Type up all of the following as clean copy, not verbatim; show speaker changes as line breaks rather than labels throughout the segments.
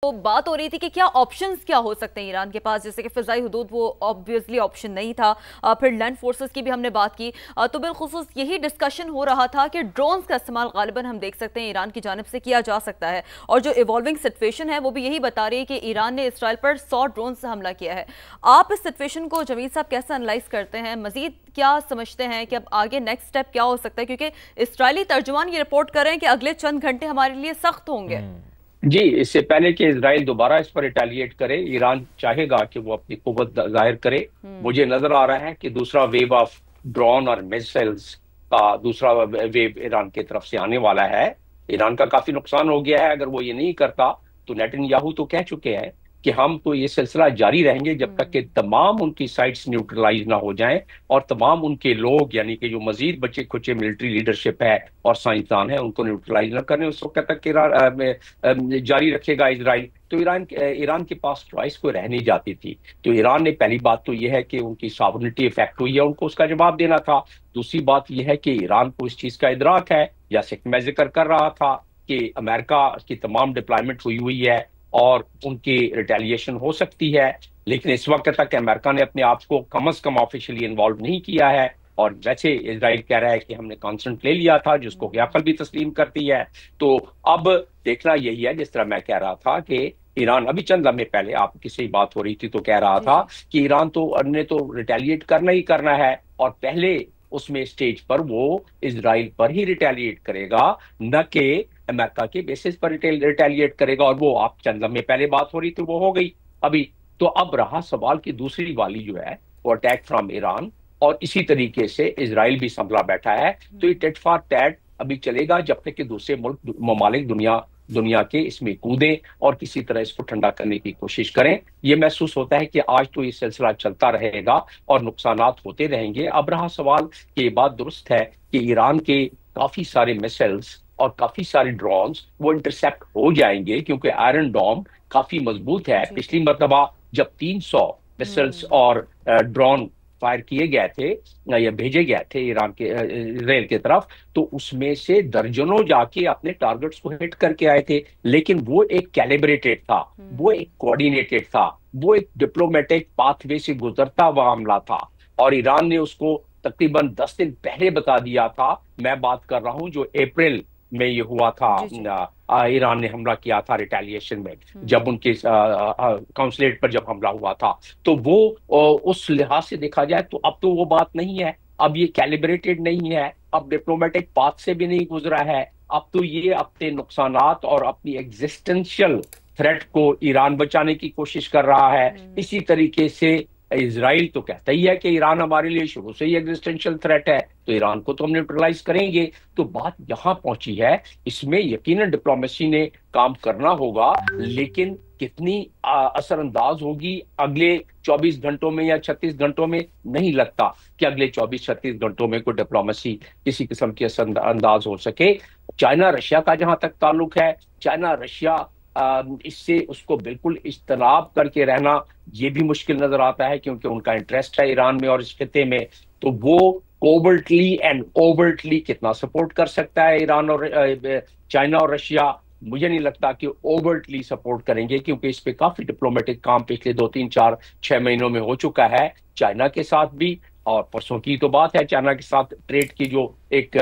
تو بات ہو رہی تھی کہ کیا آپشنز کیا ہو سکتے ہیں ایران کے پاس، جیسے کہ فضائی حدود وہ آبویسلی آپشن نہیں تھا، پھر لینڈ فورسز کی بھی ہم نے بات کی، تو بالخصوص یہی ڈسکشن ہو رہا تھا کہ ڈرونز کا استعمال غالباً ہم دیکھ سکتے ہیں ایران کی جانب سے کیا جا سکتا ہے، اور جو ایوالونگ سچویشن ہے وہ بھی یہی بتا رہی ہے کہ ایران نے اسرائیل پر 100 ڈرونز سے حملہ کیا ہے۔ آپ اس سچویشن کو جمیل صاحب کیسے انالائز کرتے ہیں؟ مزید کیا سمجھتے ہیں کہ اب آگے نیکسٹ سٹیپ کیا ہو سکتا ہے، کیونکہ اسرائیلی ترجمان یہ رپورٹ کر رہے ہیں کہ اگلے چند گھنٹے ہمارے لیے سخت ہوں گے۔
جی، اس سے پہلے کہ اسرائیل دوبارہ اس پر ریٹیلیٹ کرے، ایران چاہے گا کہ وہ اپنی قوت ظاہر کرے۔ مجھے نظر آ رہا ہے کہ دوسرا ویو آف ڈرون اور میسائلز کا دوسرا ویو ایران کی طرف سے آنے والا ہے۔ ایران کا کافی نقصان ہو گیا ہے، اگر وہ یہ نہیں کرتا تو نیتن یاہو تو کہہ چکے ہیں کہ ہم تو یہ سلسلہ جاری رہیں گے جب تک کہ تمام ان کی سائٹس نیوٹرلائز نہ ہو جائیں، اور تمام ان کے لوگ یعنی کہ جو مزید بچے کھچے ملٹری لیڈرشپ ہے اور سائنسدان ہیں ان کو نیوٹرلائز نہ کریں، اس وقت تک جاری رکھے گا اسرائیل۔ تو ایران کے پاس چوائس کوئی رہ نہیں جاتی تھی۔ تو ایران نے پہلی بات تو یہ ہے کہ ان کی ساورنٹی افیکٹ ہوئی ہے، ان کو اس کا جواب دینا تھا۔ دوسری بات یہ ہے کہ ایران کو اس چیز کا ادراک ہے، جیسے کہ میں ذکر کر رہا تھا کہ امریکہ کی تمام ڈپلائمنٹ ہوئی ہے اور ان کی ریٹیلیشن ہو سکتی ہے، لیکن اس وقت تک امریکہ نے اپنے آپ کو کم از کم آفیشلی انوالو نہیں کیا ہے، اور ویسے اسرائیل کہہ رہا ہے کہ ہم نے کانسنٹ لے لیا تھا، جس کو قیافل بھی تسلیم کرتی ہے۔ تو اب دیکھنا یہی ہے، جس طرح میں کہہ رہا تھا کہ ایران ابھی چند لمحے پہلے آپ کی سے بات ہو رہی تھی تو کہہ رہا تھا کہ ایران نے تو ریٹیلیٹ کرنا ہی کرنا ہے، اور پہلے اس میں اسٹیج پر وہ اسرائیل پر ہی ریٹیلیٹ کرے گا، نہ کہ امریکہ کے بیسس پر ریٹیلیٹ کرے گا، اور وہ آپ چند لمحے پہلے بات ہو رہی تھی وہ ہو گئی ابھی۔ تو اب رہا سوال کی دوسری والی جو ہے وہ اٹیک فرام ایران، اور اسی طریقے سے اسرائیل بھی سنبھلا بیٹھا ہے۔ تو یہ ٹیٹ فار ٹیٹ ابھی چلے گا جب تک کہ دوسرے ممالک دنیا کے اس میں کودیں اور کسی طرح اس کو ٹھنڈا کرنے کی کوشش کریں۔ یہ محسوس ہوتا ہے کہ آج تو یہ سلسلہ چلتا رہے گا اور نقصانات ہوتے رہیں گے۔ اب رہا سوال کہ یہ بات درست ہے کہ ایران کے کافی سارے میسائلز اور کافی سارے ڈرونز وہ انٹرسیپٹ ہو جائیں گے، کیونکہ آئرن ڈوم کافی مضبوط ہے۔ پچھلی مرتبہ جب 300 میسائلز اور ڈرون فائر کیے گئے تھے یا بھیجے گئے تھے ایران کے اسرائیل کی طرف، تو اس میں سے درجنوں جا کے اپنے ٹارگٹس کو ہٹ کر کے آئے تھے، لیکن وہ ایک کیلیبریٹڈ تھا، وہ ایک کوآرڈینیٹڈ تھا، وہ ایک ڈپلومیٹک پاتھ وے سے گزرتا ہوا حملہ تھا، اور ایران نے اس کو تقریباً 10 دن پہلے بتا دیا تھا۔ میں بات کر رہا ہوں جو اپریل میں یہ ہوا تھا، ایران نے حملہ کیا تھا ریٹیلیشن میں، جب ان کے کونسلیٹ پر جب حملہ ہوا تھا۔ تو وہ اس لحاظ سے دیکھا جائے تو اب تو وہ بات نہیں ہے، اب یہ کیلیبریٹڈ نہیں ہے، اب ڈپلومیٹک پاتھ سے بھی نہیں گزرا ہے، اب تو یہ اپنے نقصانات اور اپنی ایگزسٹنشل تھریٹ کو ایران بچانے کی کوشش کر رہا ہے۔ اسی طریقے سے اسرائیل تو کہتا ہی ہے کہ ایران ہمارے لیے شروع سے ہی ایگزسٹنشل تھریٹ ہے، تو ایران کو تو ہم نیوٹرلائز کریں گے۔ تو بات یہاں پہنچی ہے، اس میں یقیناً ڈپلومیسی نے کام کرنا ہوگا، لیکن کتنی اثر انداز ہوگی اگلے 24 گھنٹوں میں یا 36 گھنٹوں میں، نہیں لگتا کہ اگلے 24-36 گھنٹوں میں کوئی ڈپلومیسی کسی قسم کی اثر انداز ہو سکے۔ چائنا رشیا کا جہاں تک تعلق ہے، چائنا رشیا اس سے اس کو بالکل اجتناب کر کے رہنا یہ بھی مشکل نظر آتا ہے، کیونکہ ان کا انٹرسٹ ہے ایران میں اور اس خطے میں۔ تو وہ کوورٹلی اینڈ اوورٹلی کتنا سپورٹ کر سکتا ہے ایران اور چائنا اور رشیا؟ مجھے نہیں لگتا کہ اوورٹلی سپورٹ کریں گے، کیونکہ اس پہ کافی ڈپلومیٹک کام پچھلے 2-3-4-6 مہینوں میں ہو چکا ہے، چائنا کے ساتھ بھی، اور پرسوں کی تو بات ہے چائنا کے ساتھ ٹریڈ کی جو ایک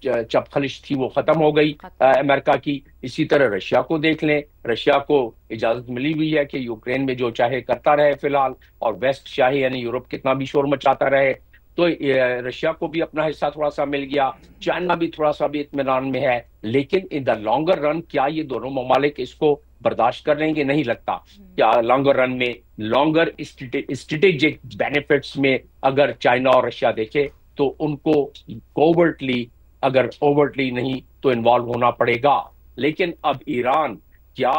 چپ خلش تھی وہ ختم ہو گئی امریکہ کی۔ اسی طرح رشیا کو دیکھ لیں، رشیا کو اجازت ملی ہوئی ہے کہ یوکرین میں جو چاہے کرتا رہے فی الحال، اور ویسٹ چاہے یعنی یورپ کتنا بھی شور مچاتا رہے، تو رشیا کو بھی اپنا حصہ تھوڑا سا مل گیا، چائنا بھی تھوڑا سا بھی اطمینان میں ہے۔ لیکن ان دا لانگر رن کیا یہ دونوں ممالک اس کو برداشت کر لیں گے؟ نہیں لگتا۔ کیا لانگر رن میں، لانگر اسٹریٹجک بینیفٹس میں اگر چائنا اور رشیا دیکھے تو ان کو کوورٹلی اگر اوورٹلی نہیں تو انوالو ہونا پڑے گا۔ لیکن اب ایران کیا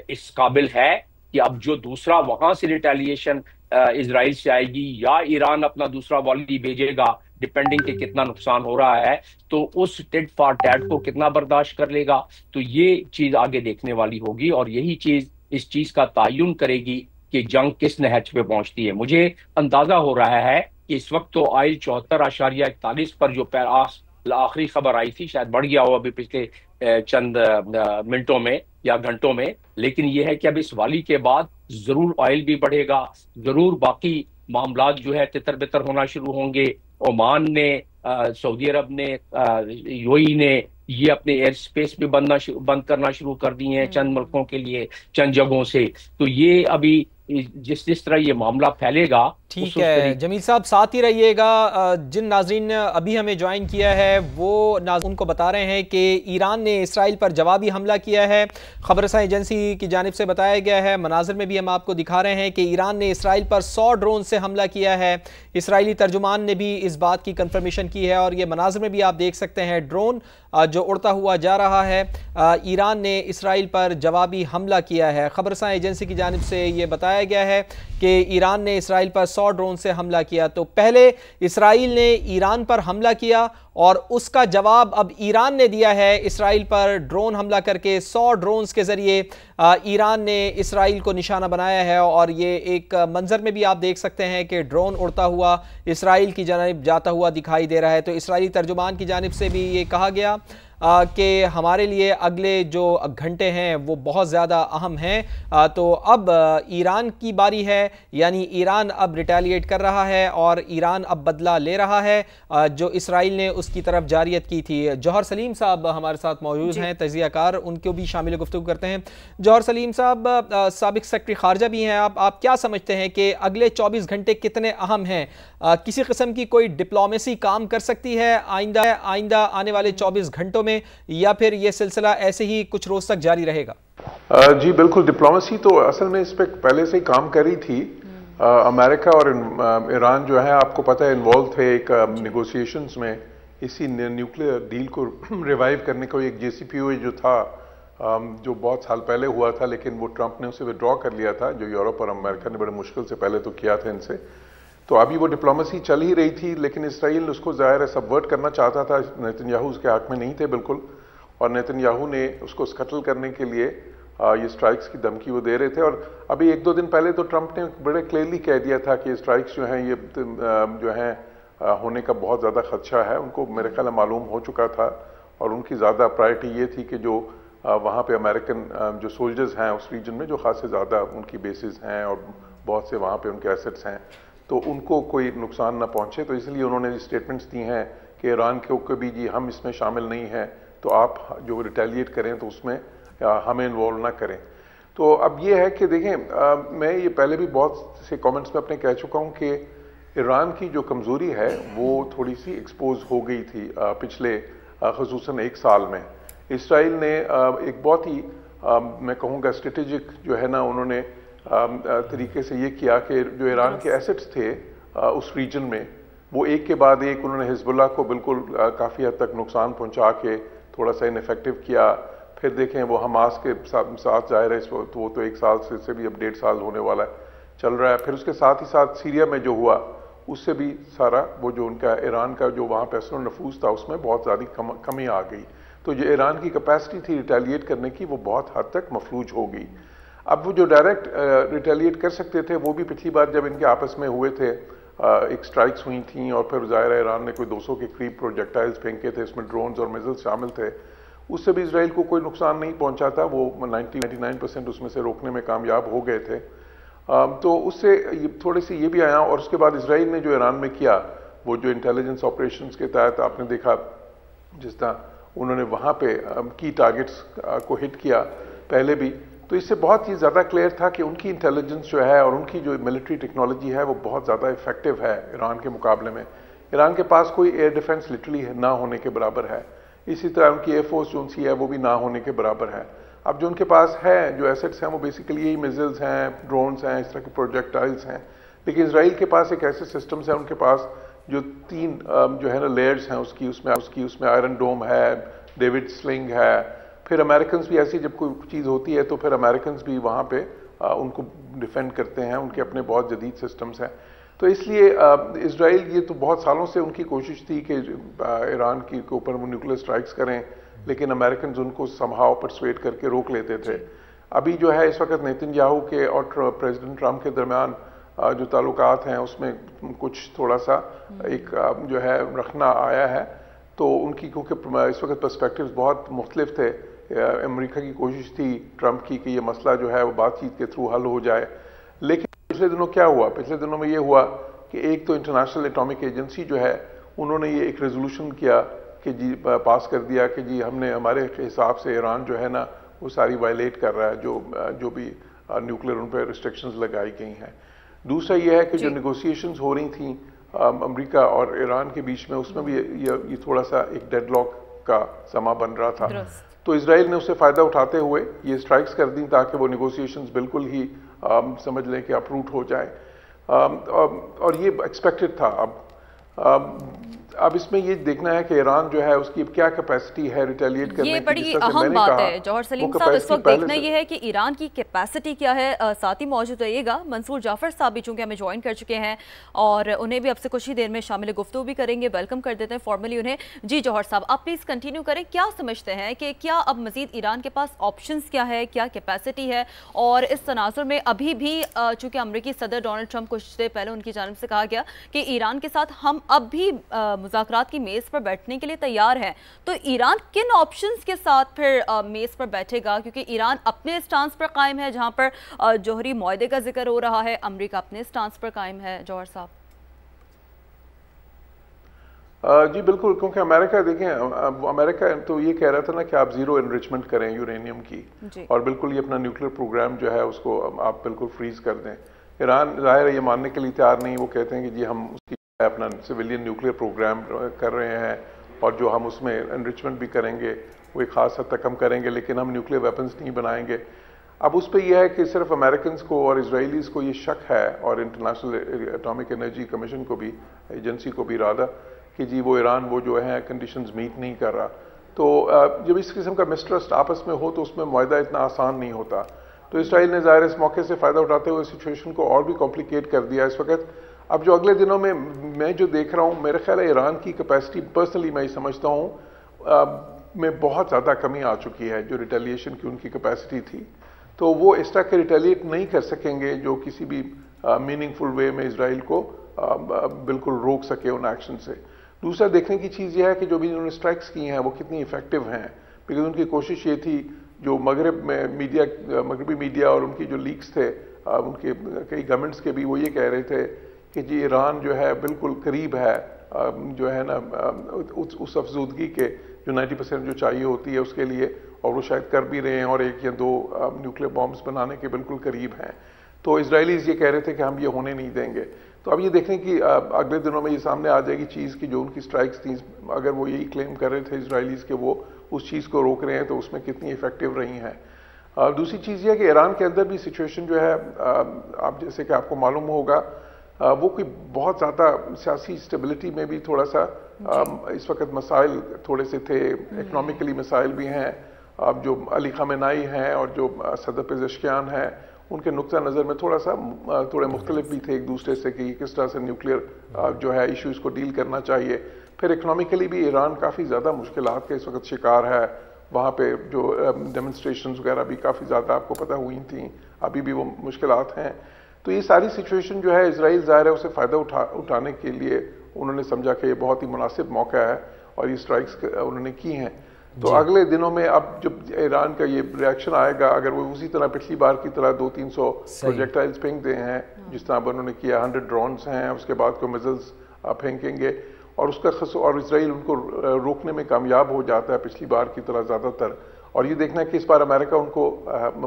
اس قابل ہے کہ اب جو دوسرا وہاں سے ریٹیلیشن اسرائیل سے آئے گی، یا ایران اپنا دوسرا والی بھیجے گا، ڈیپینڈنگ کہ کتنا نقصان ہو رہا ہے، تو اس ٹیٹ فار ٹیٹ کو کتنا برداشت کر لے گا؟ تو یہ چیز آگے دیکھنے والی ہوگی، اور یہی چیز اس چیز کا تعین کرے گی کہ جنگ کس نہج پہ پہنچتی ہے۔ مجھے اندازہ ہو رہا ہے کہ اس وقت تو آئل 74.41 پر جو آخری خبر آئی تھی، شاید بڑھ گیا ہو ابھی پچھلے چند منٹوں میں، یا گھنٹوں میں، لیکن یہ ہے کہ اب اس والی کے بعد ضرور آئل بھی بڑھے گا، ضرور باقی معاملات جو ہے تتر بتر ہونا شروع ہوں گے. عمان نے، سعودی عرب نے، یو اے ای نے یہ اپنے ایئر سپیس بھی بند کرنا شروع کر دی ہیں چند ملکوں کے لیے، چند جگہوں سے. تو یہ ابھی جس طرح یہ معاملہ پھیلے گا.
ٹھیک ہے جمیل صاحب، ساتھ ہی رہیے گا. جن ناظرین نے ابھی ہمیں جوائن کیا ہے وہ ان کو بتا رہے ہیں کہ ایران نے اسرائیل پر جوابی حملہ کیا ہے. خبر رساں ایجنسی کی جانب سے بتایا گیا ہے، مناظر میں بھی ہم آپ کو دکھا رہے ہیں کہ ایران نے اسرائیل پر 100 ڈرون سے حملہ کیا ہے. اسرائیلی ترجمان نے بھی اس بات کی کنفرمیشن کی ہے، اور یہ مناظر میں بھی آپ دیکھ سکتے ہیں ڈرون جو اڑتا ہوا جا رہا ہے. ایران نے اسرائیل پر جوابی حملہ کیا ہے. خبر رساں ایجنسی کی جانب سے یہ بتایا گیا ہے کہ ایران نے اسرائیل پر 100 ڈرون سے حملہ کیا. تو پہلے اسرائیل نے ایران پر حملہ کیا اور اس کا جواب اب ایران نے دیا ہے. اسرائیل پر ڈرون حملہ کر کے 100 ڈرونز کے ذریعے ایران نے اسرائیل کو نشانہ بنایا ہے. اور یہ ایک منظر میں بھی آپ دیکھ سکتے ہیں کہ ڈرون اڑتا ہوا اسرائیل کی جانب جاتا ہوا دکھائی دے رہا ہے. تو اسرائیلی ترجمان کی جانب سے بھی یہ کہا گیا کہ ہمارے لیے اگلے جو گھنٹے ہیں وہ بہت زیادہ اہم ہیں. تو اب ایران کی باری ہے، یعنی ایران اب ریٹیلیٹ کر رہا ہے اور ایران اب بدلہ لے رہا ہے جو اسرائیل نے اس کی طرف جاریت کی تھی. جوہر سلیم صاحب ہمارے ساتھ موجود ہیں، تجزیہ کار، ان کو بھی شامل گفتگو کرتے ہیں. جوہر سلیم صاحب، سابق سیکرٹری خارجہ بھی ہیں آپ کیا سمجھتے ہیں کہ اگلے 24 گھنٹے کتنے اہم ہیں؟ کسی قسم کی کوئی ڈپلومیسی کام کر سکتی ہے آئندہ آنے والے 24 گھنٹوں میں، یا پھر یہ سلسلہ ایسے ہی کچھ روز تک جاری رہے گا؟
جی بالکل، ڈپلومیسی تو اصل میں اس پہ پہلے سے ہی کام کری تھی. امریکہ اور ایران جو ہے آپ کو پتہ ہے انوالو تھے ایک نیگوسیشنز میں اسی نیوکلیئر ڈیل کو ریوائیو کرنے کو. ایک JCPOA جو تھا جو بہت سال پہلے ہوا تھا، لیکن وہ ٹرمپ نے اسے وڈرا کر لیا تھا، جو یورپ اور امریکہ نے بڑے مشکل سے پہلے تو کیا تھا ان سے. تو ابھی وہ ڈپلومیسی چل ہی رہی تھی، لیکن اسرائیل اس کو ظاہر ہے سبورٹ کرنا چاہتا تھا. نیتن یاہو اس کے حق میں نہیں تھے بالکل، اور نیتن یاہو نے اس کو سکٹل کرنے کے لیے یہ اسٹرائکس کی دھمکی وہ دے رہے تھے. اور ابھی 1-2 دن پہلے تو ٹرمپ نے بڑے کلیئرلی کہہ دیا تھا کہ اسٹرائکس جو ہیں یہ جو ہیں ہونے کا بہت زیادہ خدشہ ہے. ان کو میرے خیال معلوم ہو چکا تھا، اور ان کی زیادہ پرائرٹی یہ تھی کہ جو وہاں پہ امریکن جو سولجرز ہیں اس ریجن میں، جو خاصے زیادہ ان کی بیسز ہیں اور بہت سے وہاں پہ ان کے ایسٹس ہیں، تو ان کو کوئی نقصان نہ پہنچے. تو اس لیے انہوں نے اسٹیٹمنٹس دی ہیں کہ ایران کے کبھی جی ہم اس میں شامل نہیں ہیں، تو آپ جو ریٹیلیٹ کریں تو اس میں ہمیں انوالو نہ کریں. تو اب یہ ہے کہ دیکھیں، میں یہ پہلے بھی بہت سے کامنٹس میں اپنے کہہ چکا ہوں کہ ایران کی جو کمزوری ہے وہ تھوڑی سی ایکسپوز ہو گئی تھی پچھلے خصوصاً 1 سال میں. اسرائیل نے ایک بہت ہی میں کہوں گا اسٹریٹجک جو ہے نا انہوں نے طریقے سے یہ کیا کہ جو ایران کے ایسٹس تھے اس ریجن میں، وہ ایک کے بعد ایک انہوں نے حزب اللہ کو بالکل کافی حد تک نقصان پہنچا کے تھوڑا سا انیفیکٹو کیا. پھر دیکھیں وہ حماس کے ساتھ ظاہر ہے وہ تو 1 سال سے بھی اب 1.5 سال ہونے والا ہے چل رہا ہے. پھر اس کے ساتھ ہی ساتھ سیریا میں جو ہوا اس سے بھی سارا وہ جو ان کا ایران کا جو وہاں پہ اثر و نفوذ تھا اس میں بہت زیادہ کمی آ گئی. تو جو ایران کی کیپیسٹی تھی ریٹیلیٹ کرنے کی وہ بہت حد تک مفلوج ہو گئی. اب وہ جو ڈائریکٹ ریٹیلیٹ کر سکتے تھے وہ بھی پچھلی بار جب ان کے آپس میں ہوئے تھے ایک سٹرائکس ہوئی تھیں، اور پھر ظاہر ہے ایران نے کوئی 200 کے قریب پروجیکٹائلز پھینکے تھے، اس میں ڈرونز اور میزلز شامل تھے. اس سے بھی اسرائیل کو کوئی نقصان نہیں پہنچا تھا، وہ 99% اس میں سے روکنے میں کامیاب ہو گئے تھے. تو اس سے تھوڑی سی یہ بھی آیا. اور اس کے بعد اسرائیل نے جو ایران میں کیا وہ جو انٹیلیجنس آپریشنز کے تحت آپ نے دیکھا جس طرح انہوں نے وہاں پہ کی ٹارگٹس کو ہٹ کیا پہلے بھی، تو اس سے بہت ہی زیادہ کلیئر تھا کہ ان کی انٹیلیجنس جو ہے اور ان کی جو ملٹری ٹیکنالوجی ہے وہ بہت زیادہ افیکٹو ہے ایران کے مقابلے میں. ایران کے پاس کوئی ایئر ڈیفنس لٹرلی نہ ہونے کے برابر ہے. اسی طرح ان کی ایئر فورس جو ان سی ہے وہ بھی نہ ہونے کے برابر ہے. اب جو ان کے پاس ہے جو ایسٹس ہیں وہ بیسیکلی یہی میزلز ہیں، ڈرونز ہیں، اس طرح کے پروجیکٹائلز ہیں. لیکن اسرائیل کے پاس ایک ایسے سسٹمز ہیں ان کے پاس جو 3 جو ہے نا لیئرز ہیں اس میں آئرن ڈوم ہے، ڈیوڈ سلنگ ہے. پھر امریکنز بھی ایسی جب کوئی چیز ہوتی ہے تو پھر امریکنز بھی وہاں پہ ان کو ڈیفینڈ کرتے ہیں، ان کے اپنے بہت جدید سسٹمز ہیں. تو اس لیے اسرائیل یہ تو بہت سالوں سے ان کی کوشش تھی کہ ایران کے اوپر وہ نیوکلیر سٹرائکس کریں، لیکن امریکنز ان کو سمہاؤ پرسویٹ کر کے روک لیتے تھے. ابھی جو ہے اس وقت نیتن یاہو کے اور پریزیڈنٹ ٹرمپ کے درمیان جو تعلقات ہیں اس میں کچھ تھوڑا سا ایک جو ہے رکھنا آیا ہے. تو ان کی کیونکہ اس وقت پرسپیکٹیوز بہت مختلف تھے امریکہ کی کوشش تھی ٹرمپ کی کہ یہ مسئلہ جو ہے وہ بات چیت کے تھرو حل ہو جائے، لیکن پچھلے دنوں کیا ہوا؟ پچھلے دنوں میں یہ ہوا کہ ایک تو انٹرنیشنل ایٹامک ایجنسی جو ہے انہوں نے یہ ایک ریزولوشن کیا کہ جی پاس کر دیا کہ جی ہم نے ہمارے حساب سے ایران جو ہے نا وہ ساری وائلیٹ کر رہا ہے جو بھی نیوکلیر ان پہ ریسٹرکشنز لگائی گئی ہیں۔ دوسرا یہ ہے کہ جو نیگوسیشنز ہو رہی تھیں امریکہ اور ایران کے بیچ میں، اس میں بھی یہ تھوڑا سا ایک ڈیڈ لاک کا سما بن رہا تھا، تو اسرائیل نے اس سے فائدہ اٹھاتے ہوئے یہ اسٹرائکس کر دیں تاکہ وہ نیگوسیشنز بالکل ہی سمجھ لیں کہ اپروٹ ہو جائے، اور یہ ایکسپیکٹڈ تھا۔ اب اس میں یہ دیکھنا ہے کہ ایران جو ہے اس کی کیا کیپیسٹی ہے ریٹیلیٹ کرنے کی۔
یہ بڑی اہم بات ہے جوہر سلیم صاحب، اس وقت دیکھنا یہ ہے کہ ایران کی کیپیسٹی کیا ہے۔ ساتھ ہی موجود رہیے گا، منصور جعفر صاحب بھی چونکہ ہمیں جوائن کر چکے ہیں اور انہیں بھی اب سے کچھ ہی دیر میں شامل گفتگو بھی کریں گے، ویلکم کر دیتے ہیں فارملی انہیں۔ جی جوہر صاحب، آپ پلیز کنٹینیو کریں، کیا سمجھتے ہیں کہ کیا اب مزید ایران کے پاس آپشنز کیا ہے، کیا کیپیسٹی ہے، اور اس تناظر میں ابھی بھی چونکہ امریکی صدر ڈونلڈ ٹرمپ کچھ دیر پہلے ان کی جانب سے کہا گیا کہ ایران کے ساتھ ہم اب بھی مذاکرات کی میز پر بیٹھنے کے لیے تیار ہیں، تو ایران کن آپشنز کے ساتھ پھر میز پر بیٹھے گا؟ کیونکہ ایران اپنے اسٹانس پر قائم ہے جہاں پر جوہری معاہدے کا ذکر ہو رہا ہے، امریکہ اپنے اسٹانس پر قائم ہے۔ جوہر صاحب
جی بالکل، کیونکہ امریکہ دیکھیں، امریکہ تو یہ کہہ رہا تھا نا کہ آپ زیرو انریچمنٹ کریں یورینیم کی، اور بالکل یہ اپنا نیوکلیر پروگرام جو ہے اس کو آپ بالکل فریز کر دیں۔ ایران ظاہر ہے یہ ماننے کے لیے تیار نہیں، وہ کہتے ہیں کہ جی ہم اس کی اپنا سویلین نیوکلیر پروگرام کر رہے ہیں، اور جو ہم اس میں انریچمنٹ بھی کریں گے وہ ایک خاص حد تک کم کریں گے، لیکن ہم نیوکلیر ویپنز نہیں بنائیں گے۔ اب اس پہ یہ ہے کہ صرف امریکنز کو اور اسرائیلیز کو یہ شک ہے، اور انٹرنیشنل ایٹامک انرجی کمیشن کو بھی، ایجنسی کو بھی ارادہ کہ جی وہ ایران وہ جو ہیں کنڈیشنز میٹ نہیں کر رہا۔ تو جب اس قسم کا مسٹرسٹ آپس میں ہو تو اس میں معاہدہ اتنا آسان نہیں ہوتا، تو اسرائیل نے ظاہر اس موقع سے فائدہ اٹھاتے ہوئے سچویشن کو اور بھی کمپلیکیٹ کر دیا اس وقت۔ اب جو اگلے دنوں میں جو دیکھ رہا ہوں، میرے خیال ہے ایران کی کیپیسٹی پرسنلی میں یہ سمجھتا ہوں میں بہت زیادہ کمی آ چکی ہے، جو ریٹیلیشن کی ان کی کیپیسٹی تھی، تو وہ اس طرح کے ریٹیلیٹ نہیں کر سکیں گے جو کسی بھی میننگ فل وے میں اسرائیل کو بالکل روک سکے ان ایکشن سے۔ دوسرا دیکھنے کی چیز یہ ہے کہ جو بھی انہوں نے اسٹرائکس کی ہیں وہ کتنی افیکٹو ہیں، بیکاز ان کی کوشش یہ تھی، جو مغربی میڈیا اور ان کی جو لیکس تھے ان کے کئی گورنمنٹس کے بھی، وہ یہ کہہ رہے تھے کہ جی ایران جو ہے بالکل قریب ہے جو ہے نا اس افزودگی کے جو 90% جو چاہیے ہوتی ہے اس کے لیے، اور وہ شاید کر بھی رہے ہیں، اور 1 یا 2 نیوکلیر بامبس بنانے کے بالکل قریب ہیں۔ تو اسرائیلیز یہ کہہ رہے تھے کہ ہم یہ ہونے نہیں دیں گے۔ تو اب یہ دیکھیں کہ اگلے دنوں میں یہ سامنے آ جائے گی چیز کی جو ان کی سٹرائکس تھیں، اگر وہ یہی کلیم کر رہے تھے اسرائیلیز کہ وہ اس چیز کو روک رہے ہیں، تو اس میں کتنی ایفیکٹو رہی ہیں۔ دوسری چیز یہ ہے کہ ایران کے اندر بھی سچویشن جو ہے، آپ جیسے کہ آپ کو معلوم ہوگا، وہ کوئی بہت زیادہ سیاسی اسٹیبلٹی میں بھی تھوڑا سا اس وقت مسائل تھوڑے سے تھے، اکنامکلی مسائل بھی ہیں۔ اب جو علی خامنائی ہیں اور جو صدر پزشکیان ہیں، ان کے نقطہ نظر میں تھوڑے مختلف بھی تھے ایک دوسرے سے کہ کس طرح سے نیوکلیر جو ہے ایشوز کو ڈیل کرنا چاہیے۔ پھر اکنامکلی بھی ایران کافی زیادہ مشکلات کا اس وقت شکار ہے، وہاں پہ جو ڈیمونسٹریشنز وغیرہ بھی کافی زیادہ آپ کو پتہ ہوئی تھیں، ابھی بھی وہ مشکلات ہیں۔ تو یہ ساری سچویشن جو ہے اسرائیل ظاہر ہے اسے فائدہ اٹھانے کے لیے انہوں نے سمجھا کہ یہ بہت ہی مناسب موقع ہے، اور یہ سٹرائکس انہوں نے کی ہیں۔ تو اگلے دنوں میں اب جب ایران کا یہ ریاکشن آئے گا، اگر وہ اسی طرح پچھلی بار کی طرح 200-300 پروجیکٹائلز پھینک دے ہیں جس طرح انہوں نے کیا، 100 ڈرونز ہیں، اس کے بعد کو میزلز پھینکیں گے، اور اور اسرائیل ان کو روکنے میں کامیاب ہو جاتا ہے پچھلی بار کی طرح زیادہ تر، اور یہ دیکھنا ہے کہ اس بار امریکہ ان کو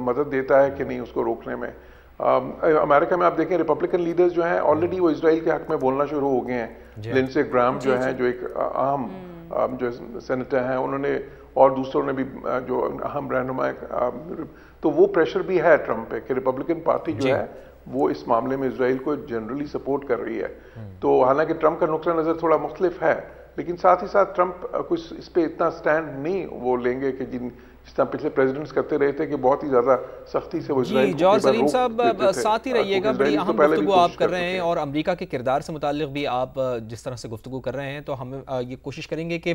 مدد دیتا ہے کہ نہیں اس کو روکنے میں۔ امریکہ میں آپ دیکھیں ریپبلکن لیڈرز جو ہیں آلریڈی وہ اسرائیل کے حق میں بولنا شروع ہو گئے ہیں۔ لنسے گرام جو ہیں، جو ایک اہم جو سینیٹر ہیں، انہوں نے اور دوسروں نے بھی جو اہم رہنما، تو وہ پریشر بھی ہے ٹرمپ پہ کہ ریپبلکن پارٹی جو ہے وہ اس معاملے میں اسرائیل کو جنرلی سپورٹ کر رہی ہے۔ تو حالانکہ ٹرمپ کا نقطہ نظر تھوڑا مختلف ہے، لیکن ساتھ ہی ساتھ ٹرمپ کچھ اس پہ اتنا سٹینڈ نہیں وہ لیں گے کہ جس طرح پچھلے پریزیڈنٹس کرتے رہے تھے کہ بہت ہی زیادہ سختی سے وہ اسرائیل کو
جوہر سلیم صاحب ساتھ ہی رہیے گا، بڑی اہم گفتگو آپ کر رہے ہیں، اور امریکہ کے کردار سے متعلق بھی آپ جس طرح سے گفتگو کر رہے ہیں، تو ہم یہ کوشش کریں گے کہ